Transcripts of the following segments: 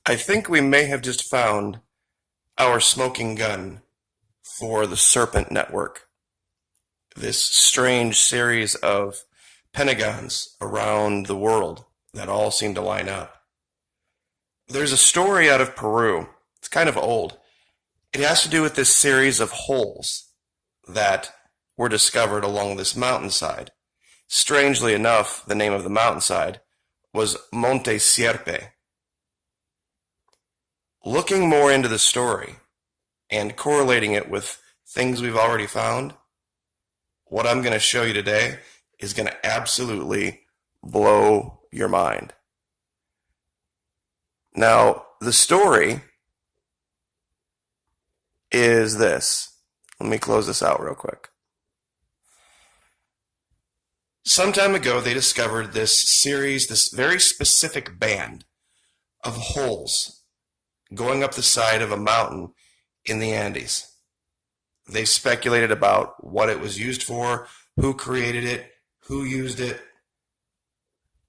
I think we may have just found our smoking gun for the Serpent Network, this strange series of pentagons around the world that all seem to line up. There's a story out of Peru. It's kind of old. It has to do with this series of holes that were discovered along this mountainside. Strangely enough, the name of the mountainside was Monte Sierpe. Looking more into the story and correlating it with things we've already found, what I'm going to show you today is going to absolutely blow your mind. Now, the story is this. Let me close this out real quick. Some time ago, they discovered this series, this very specific band of holes going up the side of a mountain in the Andes. They speculated about what it was used for, who created it, who used it.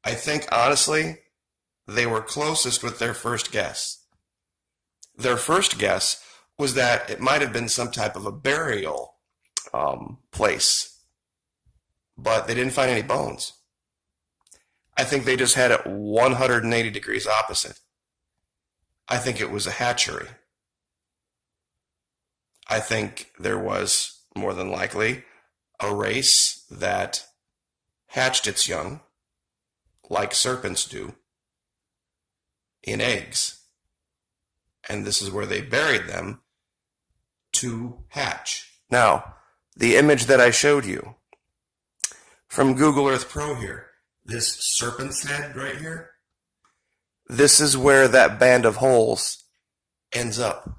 I think, honestly, they were closest with their first guess. Their first guess was that it might have been some type of a burial place, but they didn't find any bones. I think they just had it 180 degrees opposite. I think it was a hatchery. I think there was, more than likely, a race that hatched its young, like serpents do, in eggs. And this is where they buried them to hatch. Now, the image that I showed you from Google Earth Pro here, this serpent's head right here, this is where that band of holes ends up.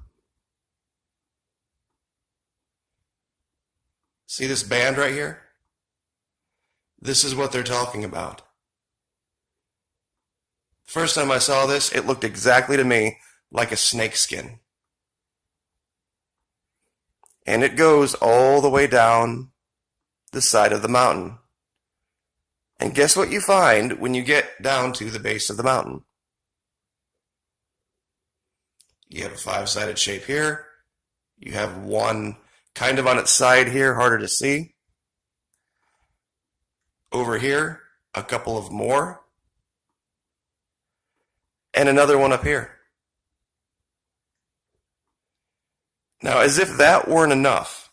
See this band right here? This is what they're talking about. First time I saw this, it looked exactly to me like a snake skin. And it goes all the way down the side of the mountain. And guess what you find when you get down to the base of the mountain? You have a five-sided shape here. You have one kind of on its side here, harder to see. Over here, a couple of more. And another one up here. Now, as if that weren't enough,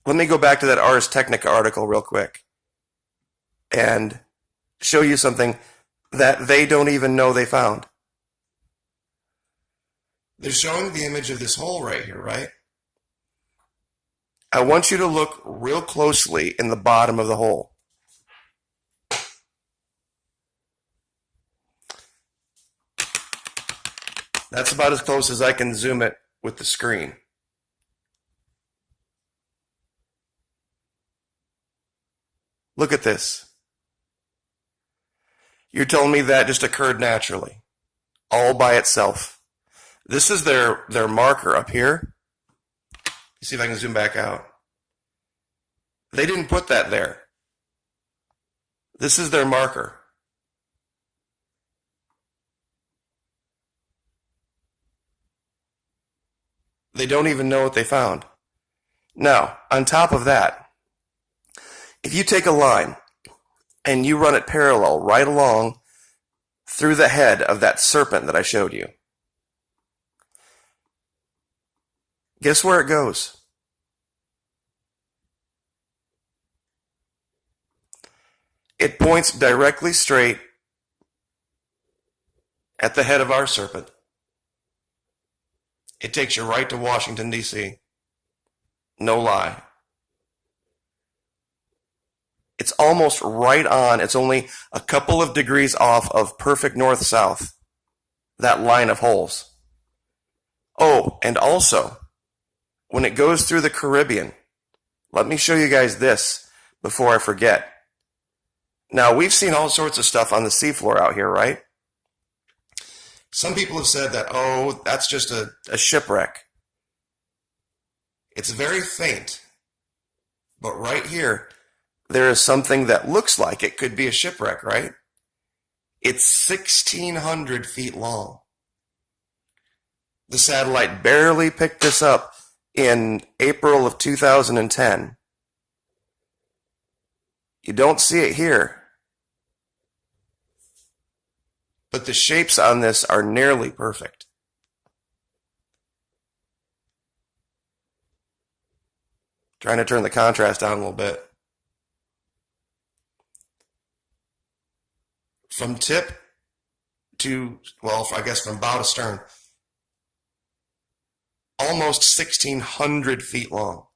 let me go back to that Ars Technica article real quick and show you something that they don't even know they found. They're showing the image of this hole right here, right? I want you to look real closely in the bottom of the hole. That's about as close as I can zoom it with the screen. Look at this. You're telling me that just occurred naturally, all by itself. This is their marker up here. Let's see if I can zoom back out. They didn't put that there. This is their marker. They don't even know what they found. Now, on top of that, if you take a line and you run it parallel right along through the head of that serpent that I showed you, guess where it goes? It points directly straight at the head of our serpent. It takes you right to Washington, D.C. No lie. It's almost right on. It's only a couple of degrees off of perfect north-south, that line of holes. Oh, and also, when it goes through the Caribbean, let me show you guys this before I forget. Now, we've seen all sorts of stuff on the seafloor out here, right? Some people have said that, oh, that's just a shipwreck. It's very faint. But right here, there is something that looks like it could be a shipwreck, right? It's 1,600 feet long. The satellite barely picked this up in April of 2010. You don't see it here. But the shapes on this are nearly perfect. Trying to turn the contrast down a little bit. From tip to, well, I guess from bow to stern, almost 1,600 feet long.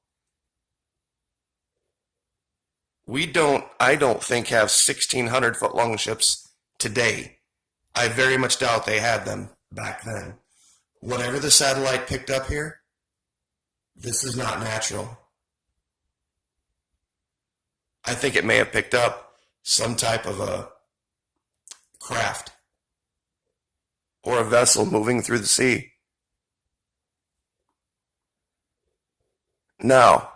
I don't think have 1,600 foot long ships today. I very much doubt they had them back then. Whatever the satellite picked up here, this is not natural. I think it may have picked up some type of a craft or a vessel moving through the sea. Now,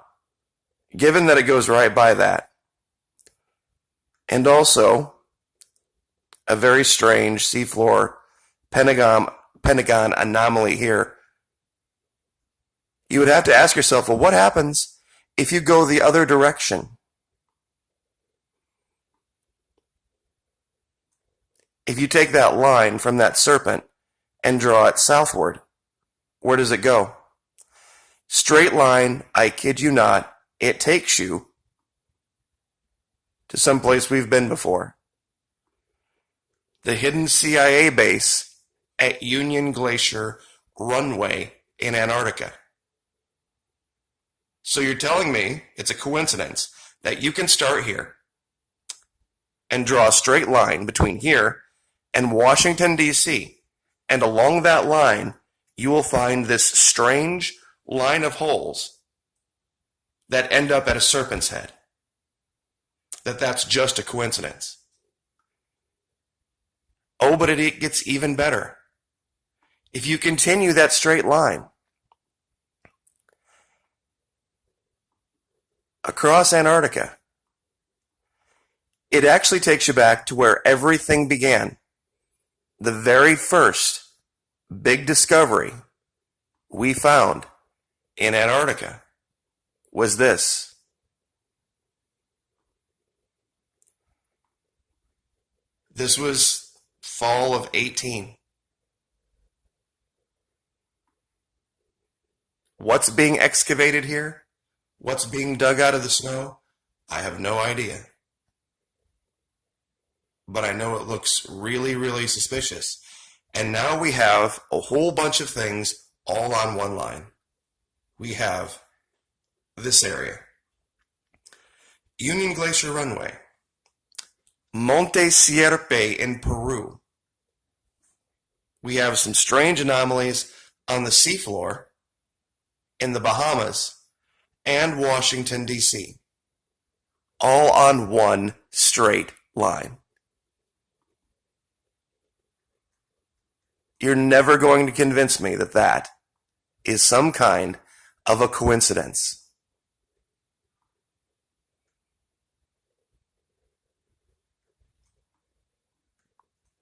given that it goes right by that, and also a very strange seafloor Pentagon anomaly here, you would have to ask yourself, well, what happens if you go the other direction? If you take that line from that serpent and draw it southward, where does it go? Straight line, I kid you not, it takes you to some place we've been before. The hidden CIA base at Union Glacier Runway in Antarctica. So you're telling me it's a coincidence that you can start here and draw a straight line between here and Washington, D.C., and along that line you will find this strange line of holes that end up at a serpent's head. That's just a coincidence. Oh, but it gets even better. If you continue that straight line across Antarctica, it actually takes you back to where everything began. The very first big discovery we found in Antarctica was this. This was fall of 18. What's being excavated here? What's being dug out of the snow? I have no idea. But I know it looks really, really suspicious. And now we have a whole bunch of things all on one line. We have this area. Union Glacier Runway. Monte Sierpe in Peru. We have some strange anomalies on the seafloor in the Bahamas and Washington, D.C. All on one straight line. You're never going to convince me that that is some kind of a coincidence.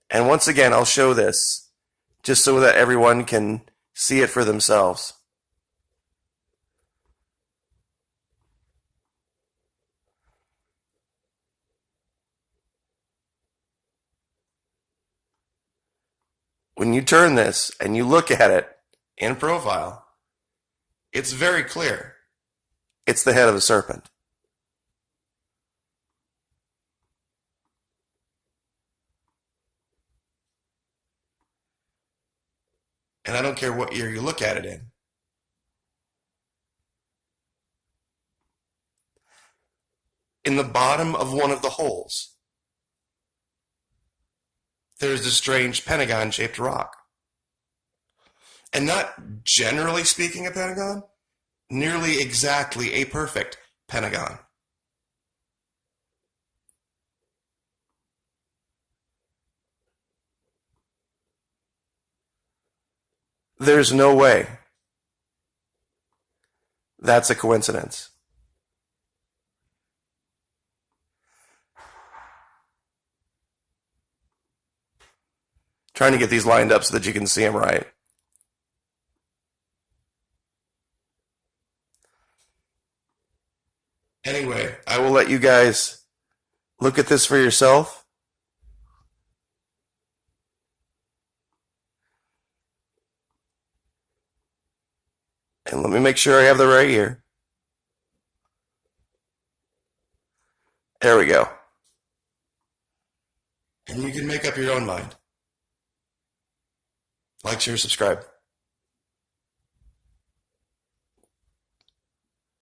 And once again, I'll show this just so that everyone can see it for themselves. When you turn this and you look at it in profile, it's very clear. It's the head of a serpent. And I don't care what year you look at it in. In the bottom of one of the holes, there's a strange pentagon-shaped rock. And not generally speaking a pentagon, nearly exactly a perfect pentagon. There's no way that's a coincidence. Trying to get these lined up so that you can see them right. Anyway, I will let you guys look at this for yourself. And let me make sure I have the right ear. There we go. And you can make up your own mind. Like, share, subscribe.